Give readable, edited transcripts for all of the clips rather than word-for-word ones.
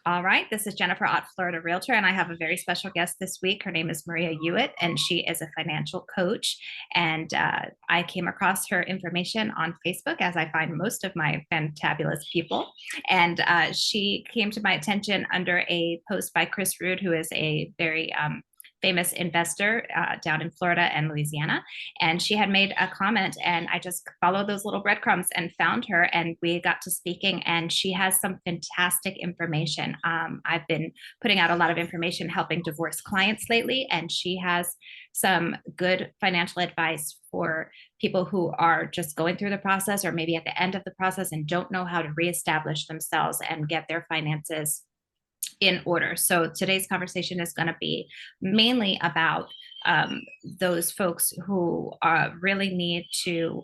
All right, this is Jennifer Ott, Florida Realtor, and I have a very special guest this week. Her name is Maria Hewitt, and she is a financial coach. And I came across her information on Facebook, as I find most of my fantabulous people. And she came to my attention under a post by Chris Rood, who is a very famous investor down in Florida and Louisiana. And she had made a comment, and I just followed those little breadcrumbs and found her, and we got to speaking, and she has some fantastic information. I've been putting out a lot of information helping divorce clients lately, and she has some good financial advice for people who are just going through the process or maybe at the end of the process and don't know how to reestablish themselves and get their finances in order. So today's conversation is going to be mainly about those folks who really need to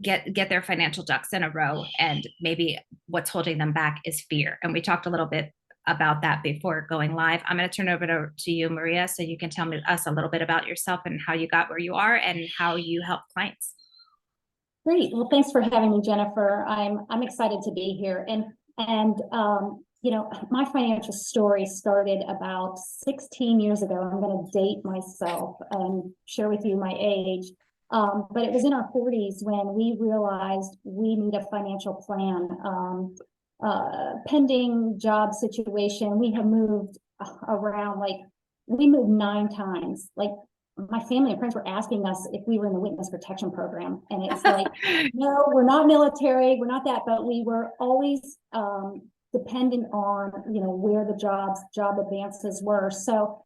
get their financial ducks in a row, and maybe what's holding them back is fear. And we talked a little bit about that before going live. I'm going to turn over to you, Maria, so you can tell us a little bit about yourself and how you got where you are and how you help clients. Great. Well, thanks for having me, Jennifer. I'm excited to be here. And you know, my financial story started about 16 years ago. I'm going to date myself and share with you my age. But it was in our 40s when we realized we need a financial plan. Pending job situation, we have moved around, like we moved 9 times. Like my family and friends were asking us if we were in the witness protection program. And it's like, no, we're not military, we're not that, but we were always dependent on, you know, where the job advances were. So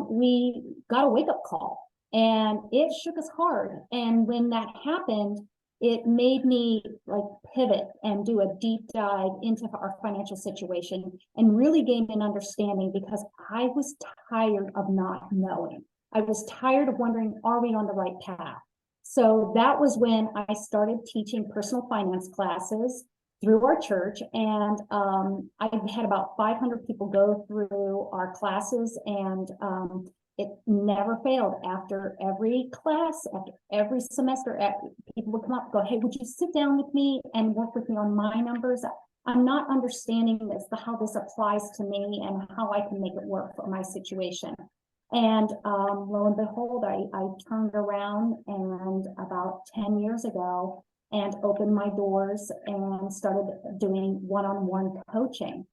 we got a wake-up call, and it shook us hard. And when that happened, it made me like pivot and do a deep dive into our financial situation and really gain an understanding, because I was tired of not knowing. I was tired of wondering, are we on the right path? So that was when I started teaching personal finance classes through our church. And I've had about 500 people go through our classes, and it never failed. After every class, after every semester, people would come up and go, hey, would you sit down with me and work with me on my numbers? I'm not understanding this, how this applies to me and how I can make it work for my situation. And lo and behold, I turned around, and about 10 years ago, and opened my doors and started doing one-on-one coaching.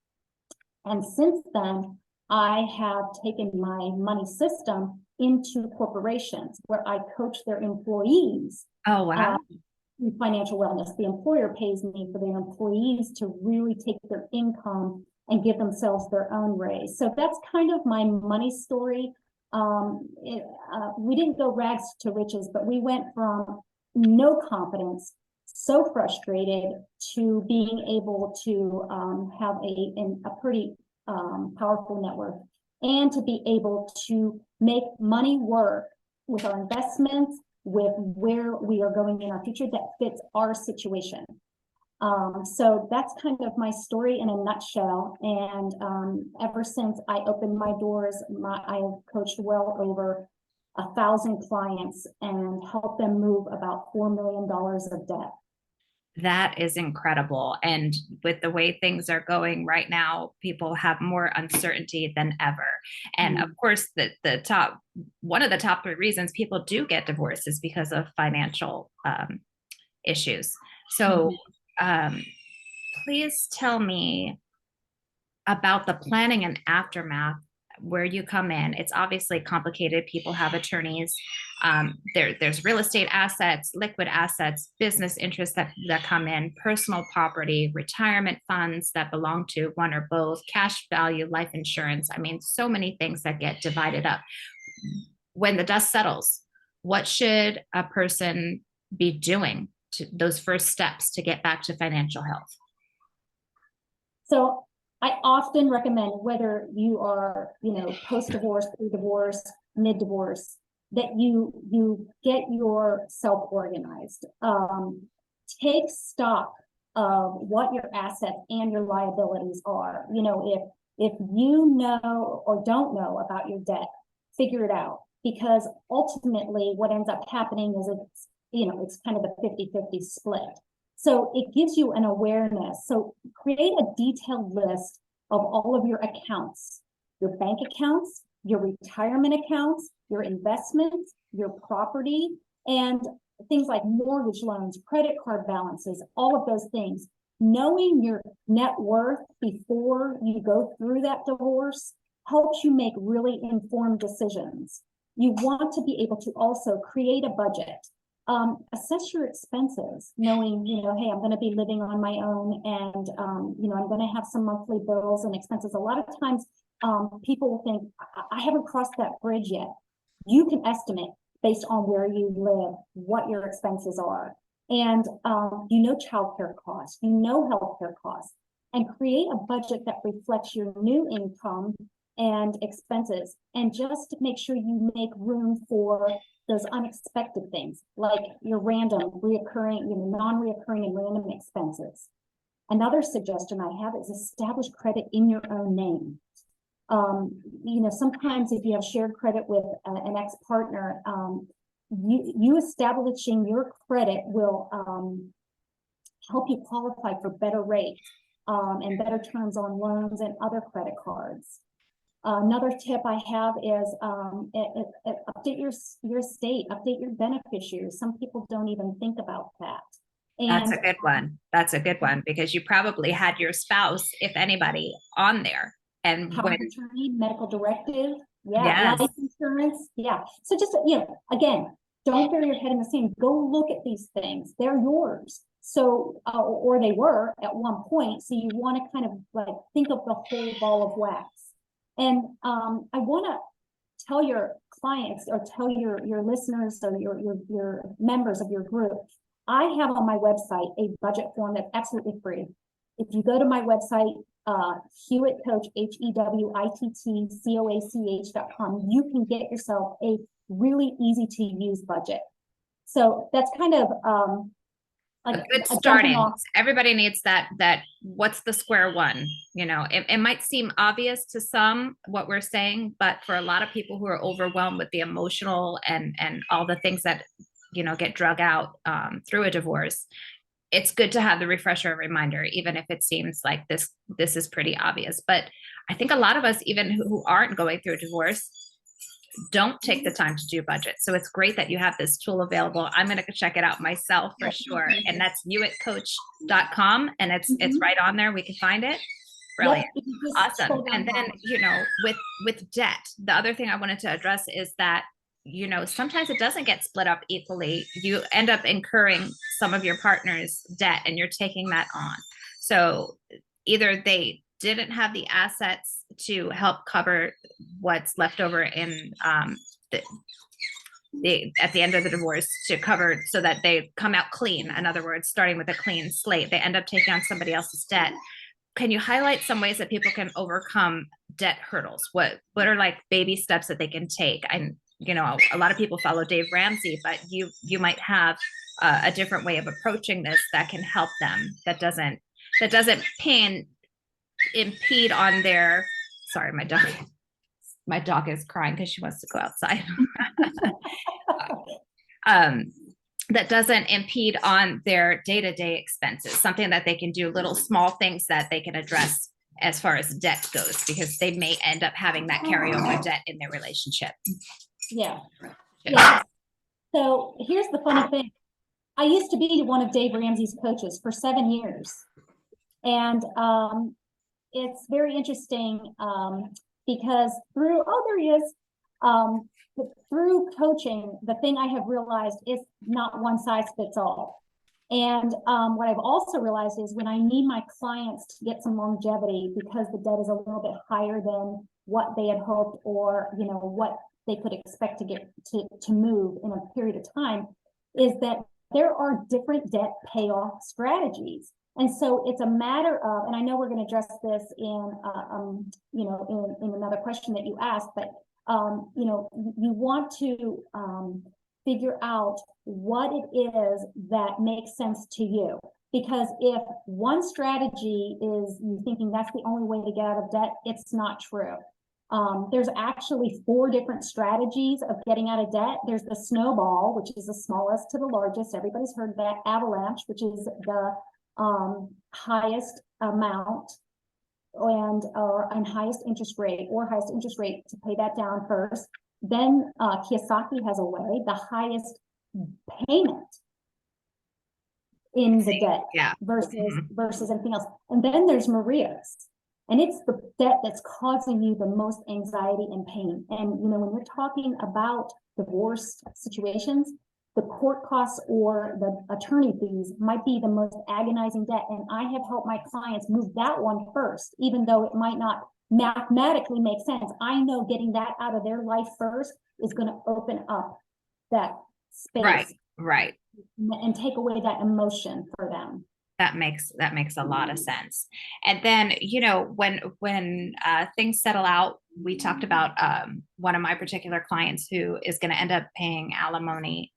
And since then, I have taken my money system into corporations where I coach their employees. Oh, wow. In financial wellness. The employer pays me for their employees to really take their income and give themselves their own raise. So that's kind of my money story. We didn't go rags to riches, but we went from no confidence, so frustrated, to being able to have a pretty powerful network, and to be able to make money work with our investments, with where we are going in our future that fits our situation. So that's kind of my story in a nutshell. And ever since I opened my doors, I've coached well over 1,000 clients and helped them move about $4 million of debt. That is incredible. And with the way things are going right now, people have more uncertainty than ever. And of course, one of the top 3 reasons people do get divorced is because of financial issues. So please tell me about the planning and aftermath where you come in. It's obviously complicated. People have attorneys. There's real estate assets, liquid assets, business interests that come in, personal property, retirement funds that belong to one or both, cash value, life insurance. I mean, so many things that get divided up. When the dust settles, what should a person be doing to those first steps to get back to financial health? So I often recommend, whether you are, you know, post-divorce, pre-divorce, mid-divorce, that you get yourself organized. Take stock of what your assets and your liabilities are. You know, if you know or don't know about your debt, figure it out, because ultimately what ends up happening is it's kind of a 50-50 split. So it gives you an awareness. So create a detailed list of all of your accounts, your bank accounts, your retirement accounts, your investments, your property, and things like mortgage loans, credit card balances, all of those things. Knowing your net worth before you go through that divorce helps you make really informed decisions. You want to be able to also create a budget. Assess your expenses, knowing, hey, I'm going to be living on my own, and I'm going to have some monthly bills and expenses. A lot of times people will think, I haven't crossed that bridge yet. You can estimate based on where you live what your expenses are, and childcare costs, healthcare costs, and create a budget that reflects your new income and expenses, and just make sure you make room for those unexpected things, like your random, reoccurring, non-reoccurring and random expenses. Another suggestion I have is establish credit in your own name. Sometimes if you have shared credit with an ex-partner, you establishing your credit will help you qualify for better rates and better terms on loans and other credit cards. Another tip I have is update your estate, update your beneficiaries. Some people don't even think about that. And that's a good one. That's a good one, because you probably had your spouse, if anybody, on there. And power of attorney, medical directive, yes. life insurance, So just again, don't bury your head in the sand. Go look at these things; they're yours. So, or they were at one point. So you want to kind of like think of the whole ball of wax. And I want to tell your clients, or tell your listeners, or your members of your group, I have on my website a budget form that's absolutely free. If you go to my website, Hewitt Coach, HEWITTCOACH.com, you can get yourself a really easy to use budget. So that's kind of like a good starting. Everybody needs that what's the square one? It might seem obvious to some what we're saying, but for a lot of people who are overwhelmed with the emotional and all the things that get drug out through a divorce, it's good to have the refresher reminder, even if it seems like this is pretty obvious. But I think a lot of us, even who aren't going through a divorce, don't take the time to do budget. So it's great that you have this tool available. I'm going to check it out myself for sure. And that's hewittcoach.com, and it's right on there. We can find it. Brilliant. Yep. Awesome. And then, with debt, the other thing I wanted to address is that, sometimes it doesn't get split up equally. You end up incurring some of your partner's debt, and you're taking that on. So either they didn't have the assets to help cover what's left over in at the end of the divorce to cover, so that they come out clean. In other words, starting with a clean slate, they end up taking on somebody else's debt. Can you highlight some ways that people can overcome debt hurdles? What are like baby steps that they can take? A lot of people follow Dave Ramsey, but you might have a different way of approaching this that can help them, that doesn't impede on their, sorry, my dog is crying because she wants to go outside. That doesn't impede on their day-to-day expenses, something that they can do, little small things that they can address as far as debt goes, because they may end up having that carryover debt in their relationship. Yeah. So here's the funny thing. I used to be one of Dave Ramsey's coaches for 7 years. And it's very interesting because through coaching, the thing I have realized is not one size fits all. And what I've also realized is when I need my clients to get some longevity, because the debt is a little bit higher than what they had hoped, or what they could expect to get to move in a period of time, is that there are different debt payoff strategies. And so it's a matter of, and I know we're going to address this in another question that you asked, but you want to figure out what it is that makes sense to you. Because if one strategy is you thinking that's the only way to get out of debt, it's not true. There's actually 4 different strategies of getting out of debt. There's the snowball, which is the smallest to the largest. Everybody's heard that. Avalanche, which is the highest amount and highest interest rate to pay that down first. Then Kiyosaki has a way, the highest payment in the debt versus anything else. And then there's Maria's. And it's the debt that's causing you the most anxiety and pain. And, when you're talking about divorce situations, the court costs or the attorney fees might be the most agonizing debt. And I have helped my clients move that one first, even though it might not mathematically make sense. I know getting that out of their life first is going to open up that space. Right. And take away that emotion for them. That makes a lot of sense. And then, when things settle out, we talked about one of my particular clients who is going to end up paying alimony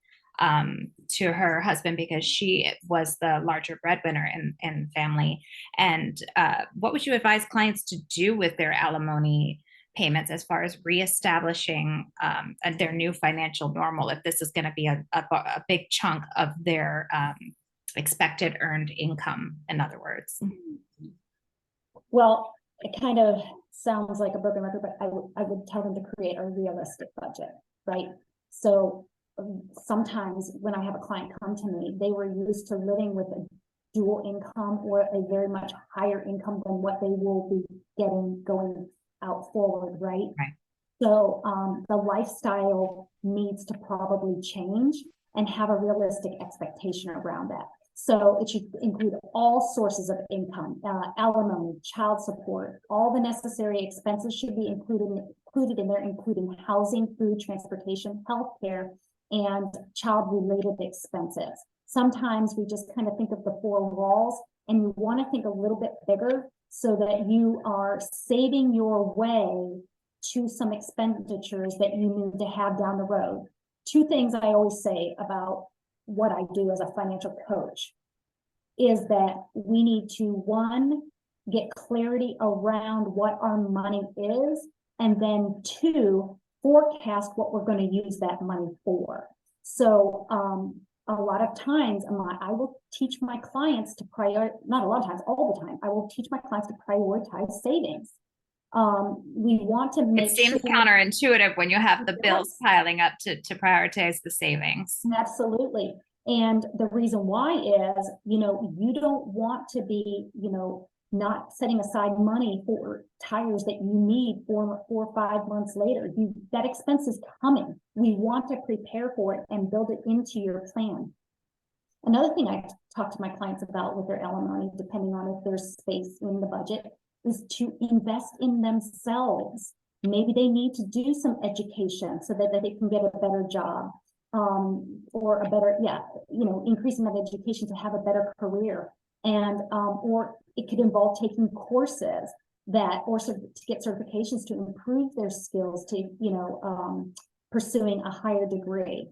to her husband because she was the larger breadwinner in family. And what would you advise clients to do with their alimony payments as far as reestablishing their new financial normal if this is going to be a big chunk of their expected earned income, in other words? Well, it kind of sounds like a broken record, but I would tell them to create a realistic budget, right? So sometimes when I have a client come to me, they were used to living with a dual income or a very much higher income than what they will be getting going out forward, right? So the lifestyle needs to probably change and have a realistic expectation around that. So it should include all sources of income, alimony, child support, all the necessary expenses should be included in there, including housing, food, transportation, healthcare, and child-related expenses. Sometimes we just kind of think of the 4 walls, and you want to think a little bit bigger so that you are saving your way to some expenditures that you need to have down the road. 2 things I always say about what I do as a financial coach is that we need to, 1, get clarity around what our money is, and then 2, forecast what we're going to use that money for. So a lot of times I will teach my clients to not a lot of times, all the time, I will teach my clients to prioritize savings. We want to make it seems counterintuitive when you have the bills piling up to prioritize the savings. Absolutely. And the reason why is, you don't want to be, not setting aside money for tires that you need 4 or 5 months later. That expense is coming. We want to prepare for it and build it into your plan. Another thing I talk to my clients about with their alimony, depending on if there's space in the budget, is to invest in themselves. Maybe they need to do some education so that they can get a better job, or a better, increasing that education to have a better career. And or it could involve taking courses to get certifications to improve their skills, to pursuing a higher degree.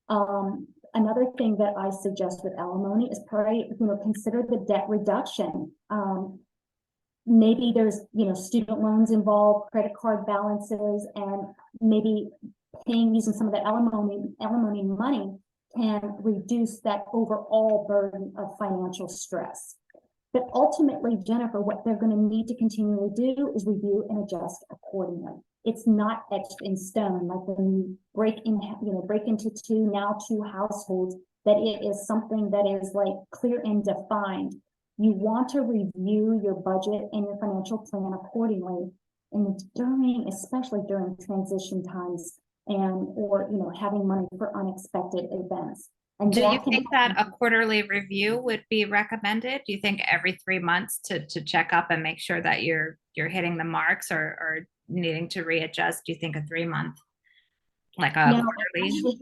Another thing that I suggest with alimony is consider the debt reduction. Maybe there's student loans involved, credit card balances, and maybe using some of that alimony money can reduce that overall burden of financial stress. But ultimately, Jennifer, what they're going to need to continually do is review and adjust accordingly. It's not etched in stone, like when you break into 2 households, that it is something that is like clear and defined. You want to review your budget and your financial plan accordingly, and especially during transition times or having money for unexpected events. And do you think that a quarterly review would be recommended? Do you think every 3 months to check up and make sure that you're hitting the marks, or needing to readjust? Do you think a 3-month, like a quarterly?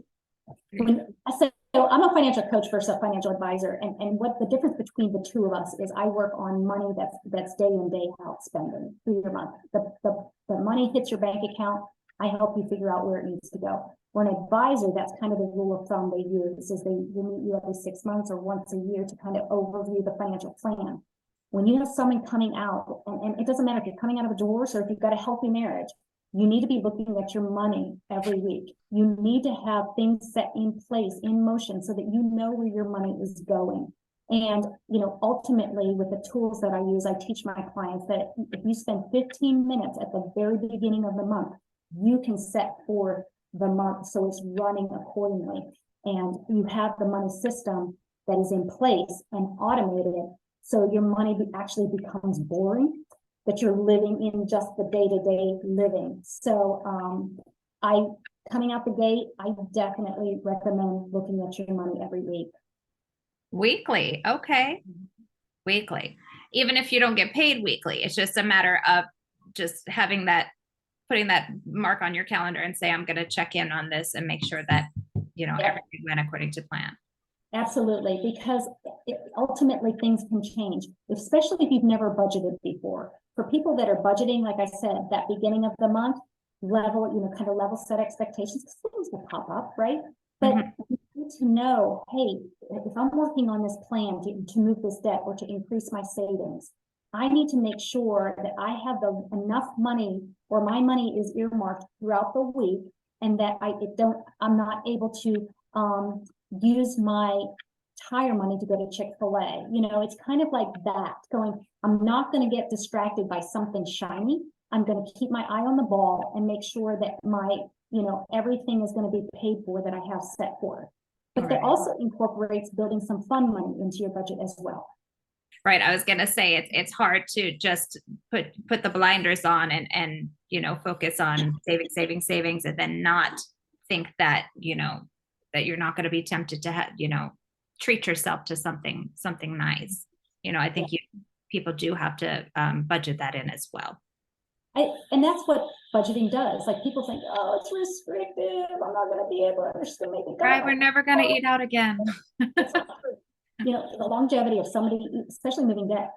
So I'm a financial coach versus a financial advisor, and what the difference between the 2 of us is, I work on money that's day in, day out spending through your month. The money hits your bank account. I help you figure out where it needs to go. For an advisor, that's kind of the rule of thumb they use, is they will meet you every 6 months or once a year to kind of overview the financial plan. When you have someone coming out, and it doesn't matter if you're coming out of a divorce or if you've got a healthy marriage, You need to be looking at your money every week. You need to have things set in place, in motion, so that you know where your money is going. And, ultimately with the tools that I use, I teach my clients that if you spend 15 minutes at the very beginning of the month, you can set for the month so it's running accordingly. And you have the money system that is in place and automated, so your money actually becomes boring, that you're living in just the day-to-day living. So coming out the gate, I definitely recommend looking at your money every week. Weekly. Okay. Weekly. Even if you don't get paid weekly, it's just a matter of just having that, putting that mark on your calendar and say, I'm going to check in on this and make sure that, everything went according to plan. Absolutely, because ultimately things can change, especially if you've never budgeted before. For people that are budgeting, like I said, that beginning of the month, kind of level set expectations, because things will pop up, right? But you need to know, hey, if I'm working on this plan to move this debt or to increase my savings, I need to make sure that I have enough money, or my money is earmarked throughout the week, and that I'm not able to use my tire money to go to Chick-fil-A. It's kind of like that, going, I'm not going to get distracted by something shiny. I'm going to keep my eye on the ball and make sure that everything is going to be paid for that I have set for it. But that also incorporates building some fun money into your budget as well. Right. I was going to say it's hard to just put the blinders on and focus on savings, and then not think that, that you're not going to be tempted to treat yourself to something nice. I think people do have to budget that in as well. And that's what budgeting does. Like, people think, oh, it's restrictive, I'm not going to be able to, just make it go. Right, we're never going to eat out again. The longevity of somebody, especially moving debt,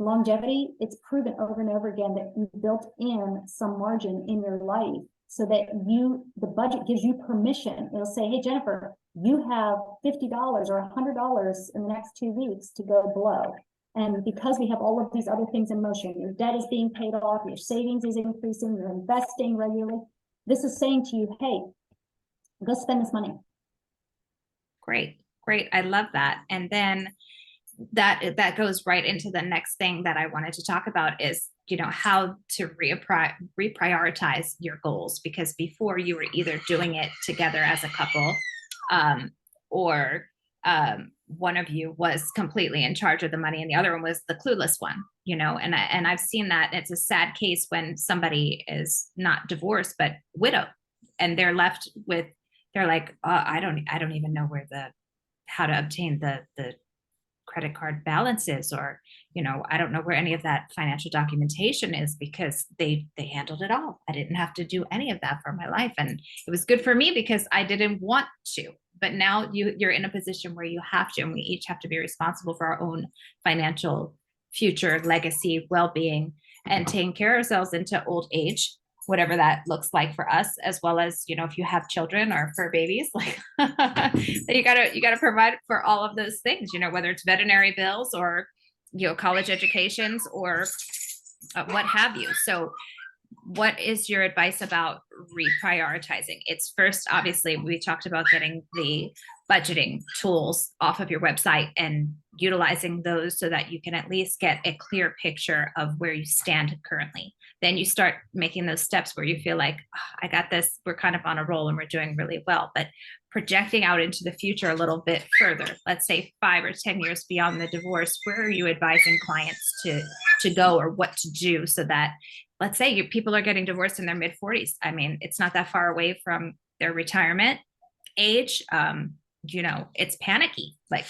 longevity, it's proven over and over again that you built in some margin in your life, so that the budget gives you permission. It'll say, hey, Jennifer, you have $50 or $100 in the next 2 weeks to go below. And because we have all of these other things in motion, your debt is being paid off, your savings is increasing, you're investing regularly, this is saying to you, hey, go spend this money. Great. I love that. And then that goes right into the next thing that I wanted to talk about is, how to reprioritize your goals, because before you were either doing it together as a couple, or one of you was completely in charge of the money and the other one was the clueless one, and I've seen that. It's a sad case when somebody is not divorced, but widowed, and they're left with, they're like, I don't even know how to obtain the credit card balances, or I don't know where any of that financial documentation is, because they handled it all. I didn't have to do any of that for my life, and it was good for me because I didn't want to. But now you're in a position where you have to, and we each have to be responsible for our own financial future, legacy, well-being, and taking care of ourselves into old age, whatever that looks like for us, as well as, if you have children or fur babies, like you gotta provide for all of those things, whether it's veterinary bills or, college educations or what have you. So what is your advice about reprioritizing? It's first, obviously, we talked about getting the budgeting tools off of your website and utilizing those so that you can at least get a clear picture of where you stand currently. Then you start making those steps where you feel like, oh, I got this, we're kind of on a roll and we're doing really well. But projecting out into the future a little bit further, let's say 5 or 10 years beyond the divorce, where are you advising clients to go, or what to do, so that, let's say people are getting divorced in their mid-40s. I mean, it's not that far away from their retirement age. It's panicky. Like,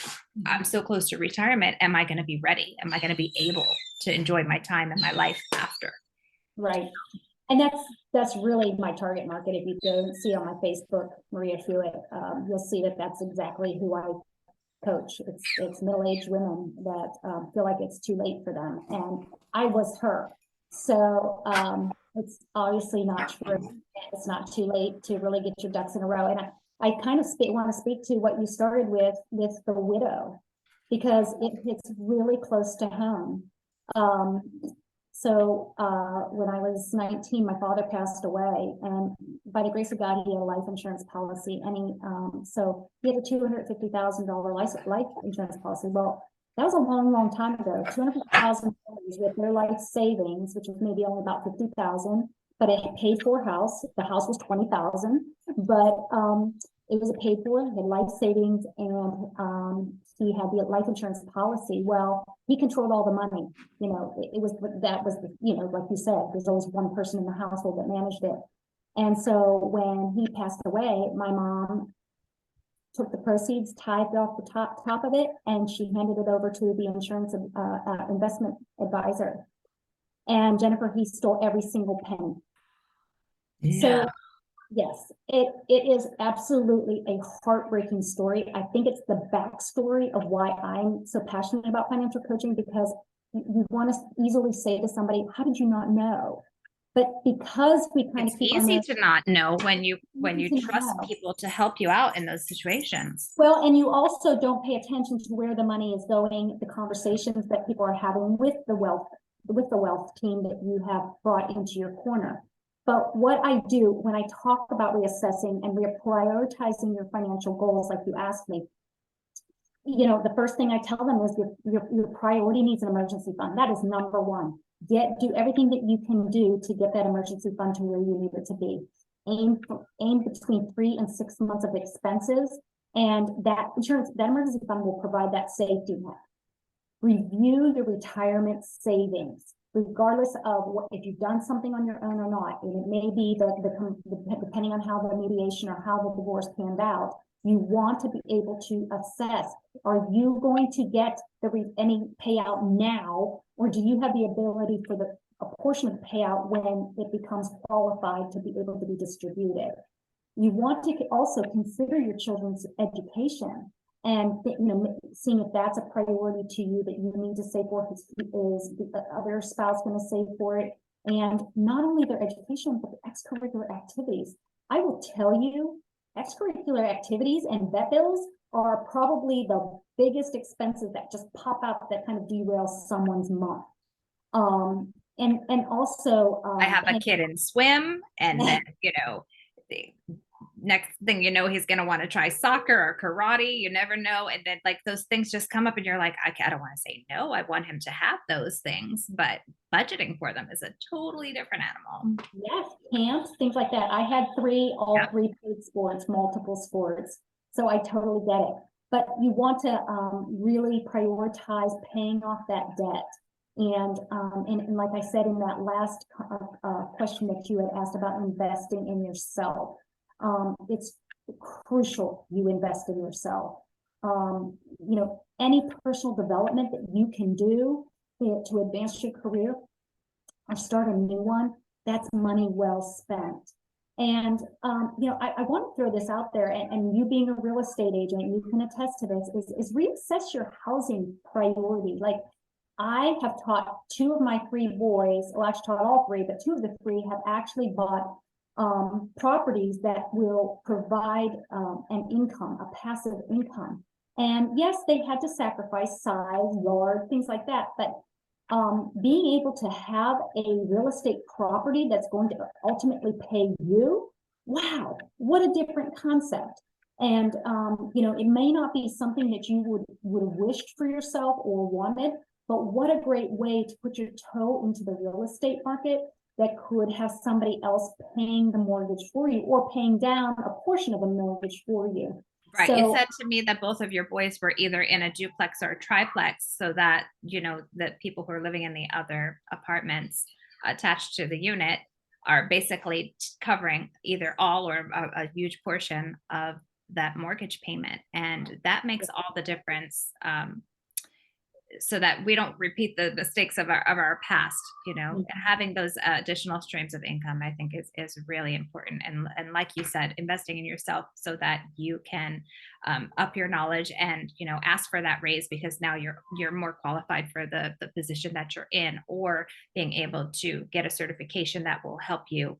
I'm so close to retirement. Am I going to be ready? Am I going to be able to enjoy my time and my life after? Right. And that's really my target market. If you go and see on my Facebook, Maria Hewitt, you'll see that that's exactly who I coach. It's middle-aged women that feel like it's too late for them. And I was her. So it's obviously not true. It's not too late to really get your ducks in a row. And I kind of want to speak to what you started with the widow, because it hits really close to home. So when I was 19, my father passed away, and by the grace of God, he had a life insurance policy, and so he had a $250,000 life insurance policy. Well, that was a long, long time ago. $250,000 with their life savings, which was maybe only about 50,000, but it paid for a house. The house was 20,000, but it was a paid for. He had life savings, and he had the life insurance policy. Well, he controlled all the money. It was that was like you said, there's always one person in the household that managed it. And so when he passed away, my mom took the proceeds, tithed off the top of it, and she handed it over to the insurance investment advisor. And Jennifer, he stole every single penny. Yeah. So yes, it is absolutely a heartbreaking story. I think it's the backstory of why I'm so passionate about financial coaching, because you want to easily say to somebody, how did you not know? But because we kind It's of keep easy to not know when you trust know. people to help you out in those situations. Well, and you also don't pay attention to where the money is going, the conversations that people are having with the wealth team that you have brought into your corner. But what I do when I talk about reassessing and prioritizing your financial goals, like you asked me, the first thing I tell them is your priority needs an emergency fund. That is number one. Do everything that you can do to get that emergency fund to where you need it to be. Aim between 3 and 6 months of expenses, and that emergency fund will provide that safety net. Review your retirement savings, regardless of if you've done something on your own or not. And it may be depending on how the mediation or how the divorce panned out, you want to be able to assess, are you going to get any payout now, or do you have the ability for a portion of the payout when it becomes qualified to be able to be distributed? You want to also consider your children's education, and seeing if that's a priority to you that you need to save for. Is the other spouse going to save for it? And not only their education, but the extracurricular activities. I will tell you, extracurricular activities and vet bills are probably the biggest expenses that just pop out that kind of derail someone's month. And also I have a kid in swim, and then the next thing you know, he's going to want to try soccer or karate. You never know. And then like those things just come up, and you're like, I don't want to say no. I want him to have those things, but budgeting for them is a totally different animal. Yes, camps, things like that. I had all three paid sports, multiple sports. So I totally get it. But you want to really prioritize paying off that debt. And like I said in that last question that you had asked about investing in yourself, it's crucial you invest in yourself. Any personal development that you can do to advance your career or start a new one, that's money well spent. And I want to throw this out there, and you being a real estate agent, you can attest to this, is reassess your housing priority. Like, I have taught 2 of my 3 boys, well, I actually taught all 3, but 2 of the 3 have actually bought properties that will provide an income, a passive income. And yes, they had to sacrifice size, yard, things like that, but being able to have a real estate property that's going to ultimately pay you, wow, what a different concept. And it may not be something that you would have wished for yourself or wanted, but what a great way to put your toe into the real estate market that could have somebody else paying the mortgage for you, or paying down a portion of a mortgage for you. Right. So, you said to me that both of your boys were either in a duplex or a triplex, so that, that people who are living in the other apartments attached to the unit are basically covering either all or a huge portion of that mortgage payment. And that makes all the difference, so that we don't repeat the mistakes of our past. Having those additional streams of income, I think is really important. And like you said, investing in yourself so that you can up your knowledge and ask for that raise, because now you're more qualified for the position that you're in, or being able to get a certification that will help you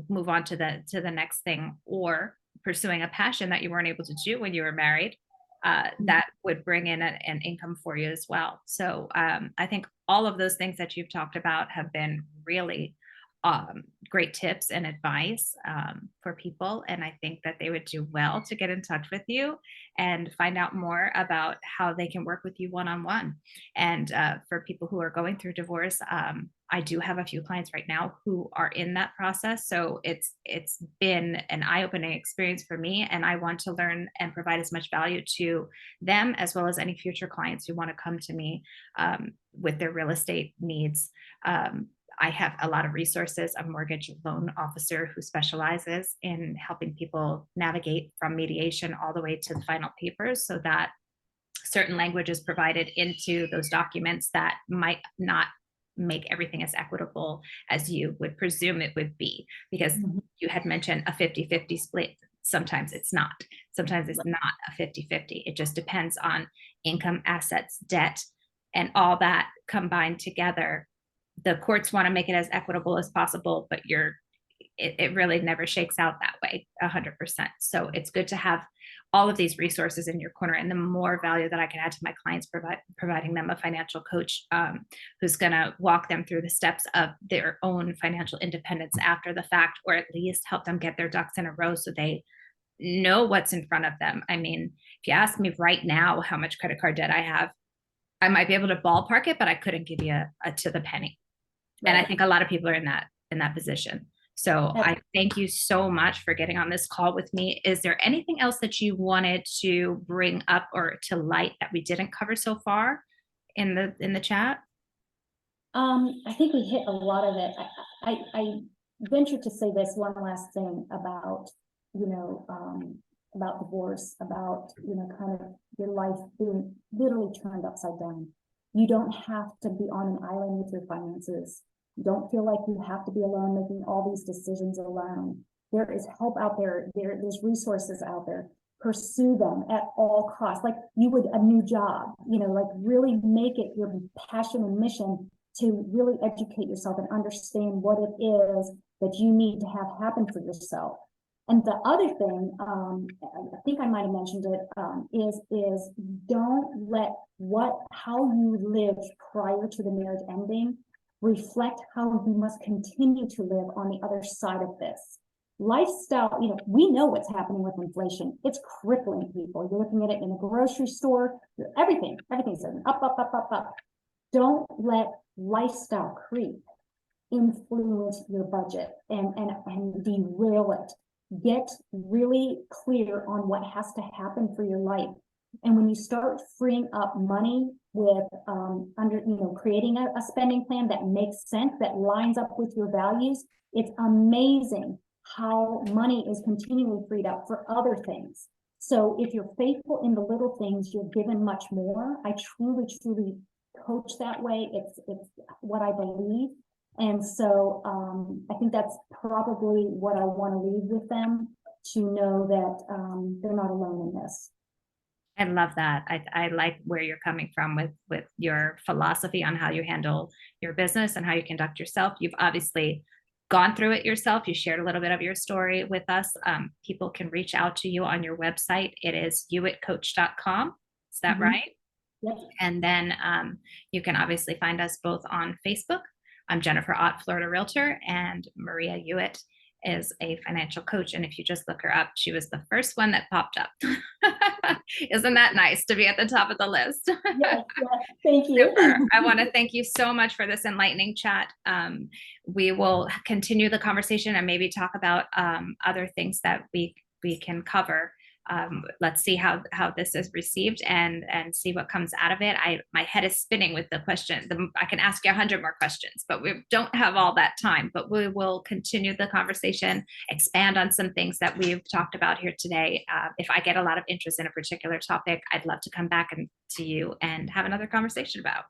move on to the next thing, or pursuing a passion that you weren't able to do when you were married. that would bring in an income for you as well. So I think all of those things that you've talked about have been really great tips and advice for people. And I think that they would do well to get in touch with you and find out more about how they can work with you one-on-one. And for people who are going through divorce, I do have a few clients right now who are in that process. So it's been an eye-opening experience for me, and I want to learn and provide as much value to them as well as any future clients who want to come to me with their real estate needs. I have a lot of resources, a mortgage loan officer who specializes in helping people navigate from mediation all the way to the final papers, so that certain language is provided into those documents that might not make everything as equitable as you would presume it would be. Because you had mentioned a 50-50 split. Sometimes it's not. Sometimes it's not a 50-50. It just depends on income, assets, debt, and all that combined together. The courts want to make it as equitable as possible, but it really never shakes out that way 100%. So it's good to have all of these resources in your corner, and the more value that I can add to my clients, providing them a financial coach who's going to walk them through the steps of their own financial independence after the fact, or at least help them get their ducks in a row so they know what's in front of them. I mean, if you ask me right now how much credit card debt I have, I might be able to ballpark it, but I couldn't give you a to the penny. And I think a lot of people are in that position. So I thank you so much for getting on this call with me. Is there anything else that you wanted to bring up or to light that we didn't cover so far in the chat? I think we hit a lot of it. I venture to say this one last thing about, about divorce, about, kind of your life being literally turned upside down. You don't have to be on an island with your finances. You don't feel like you have to be alone making all these decisions alone. There is help out there. There's resources out there. Pursue them at all costs, like you would a new job, like really make it your passion and mission to really educate yourself and understand what it is that you need to have happen for yourself. And the other thing, I think I might have mentioned it, is don't let how you lived prior to the marriage ending reflect how you must continue to live on the other side of this. Lifestyle, we know what's happening with inflation. It's crippling people. You're looking at it in a grocery store, everything's up. Don't let lifestyle creep influence your budget and derail it. Get really clear on what has to happen for your life. And when you start freeing up money with creating a spending plan that makes sense, that lines up with your values, it's amazing how money is continually freed up for other things. So if you're faithful in the little things, you're given much more. I truly coach that way. It's what I believe. And so I think that's probably what I want to leave with them, to know that they're not alone in this. I love that. I like where you're coming from with your philosophy on how you handle your business and how you conduct yourself. You've obviously gone through it yourself. You shared a little bit of your story with us. People can reach out to you on your website. It is hewittcoach.com. Is that right? Yep. And then you can obviously find us both on Facebook. I'm Jennifer Ott, Florida Realtor, and Maria Hewitt is a financial coach. And if you just look her up, she was the first one that popped up. Isn't that nice to be at the top of the list? Yes, thank you. Super. I want to thank you so much for this enlightening chat. We will continue the conversation and maybe talk about other things that we can cover. Let's see how this is received and see what comes out of it. My head is spinning with the question. I can ask you 100 more questions, but we don't have all that time. But we will continue the conversation, expand on some things that we've talked about here today. If I get a lot of interest in a particular topic, I'd love to come back to you and have another conversation about.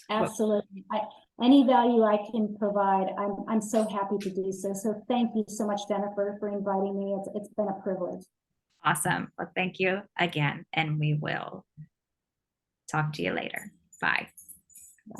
Absolutely. Any value I can provide, I'm so happy to do so. So thank you so much, Jennifer, for inviting me. It's been a privilege. Awesome. Well, thank you again, and we will talk to you later. Bye.